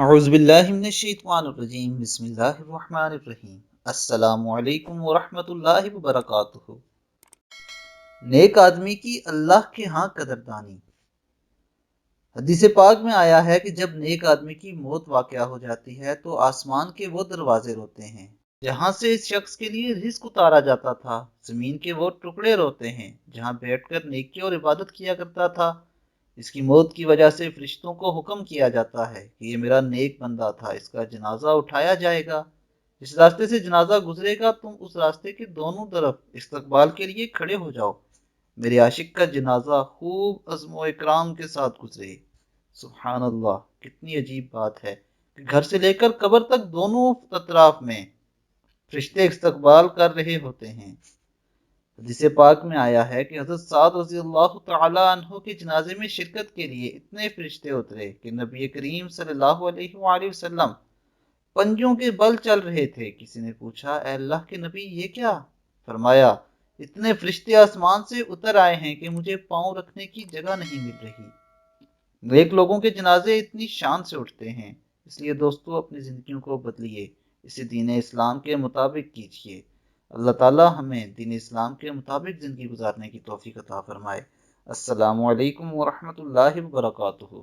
اعوذ باللہ من الشیطان الرجیم بسم اللہ الرحمن الرحیم السلام علیکم ورحمۃ اللہ وبرکاتہ۔ نیک آدمی کی اللہ کے ہاں قدردانی۔ حدیث پاک میں آیا ہے کہ جب نیک آدمی کی موت واقع ہو جاتی ہے تو آسمان کے وہ دروازے روتے ہیں جہاں سے اس شخص کے لیے رزق اتارا جاتا تھا، زمین کے وہ ٹکڑے روتے ہیں جہاں بیٹھ کر نیکی اور عبادت کیا کرتا تھا۔ اس کی موت کی وجہ سے فرشتوں کو حکم کیا جاتا ہے کہ یہ میرا نیک بندہ تھا، اس کا جنازہ اٹھایا جائے گا۔ جس راستے سے جنازہ گزرے گا تم اس راستے کے دونوں طرف استقبال کے لیے کھڑے ہو جاؤ۔ میرے عاشق کا جنازہ خوب عزم و اکرام کے ساتھ گزرے۔ سبحان اللہ، کتنی عجیب بات ہے کہ گھر سے لے کر قبر تک دونوں اطراف میں فرشتے استقبال کر رہے ہوتے ہیں۔ حدیث پاک میں آیا ہے کہ حضرت سعد رضی اللہ تعالی عنہ کے جنازے میں شرکت کے لیے اتنے فرشتے اترے کہ نبی کریم صلی اللہ علیہ وآلہ وسلم پنجوں کے بل چل رہے تھے۔ کسی نے پوچھا، اے اللہ کے نبی یہ کیا؟ فرمایا، اتنے فرشتے آسمان سے اتر آئے ہیں کہ مجھے پاؤں رکھنے کی جگہ نہیں مل رہی۔ نیک لوگوں کے جنازے اتنی شان سے اٹھتے ہیں، اس لیے دوستو اپنی زندگیوں کو بدلیے، اسے دین اسلام کے مطابق کیجیے۔ اللہ تعالی ہمیں دین اسلام کے مطابق زندگی گزارنے کی توفیق عطا فرمائے۔ السلام علیکم ورحمۃ اللہ وبرکاتہ۔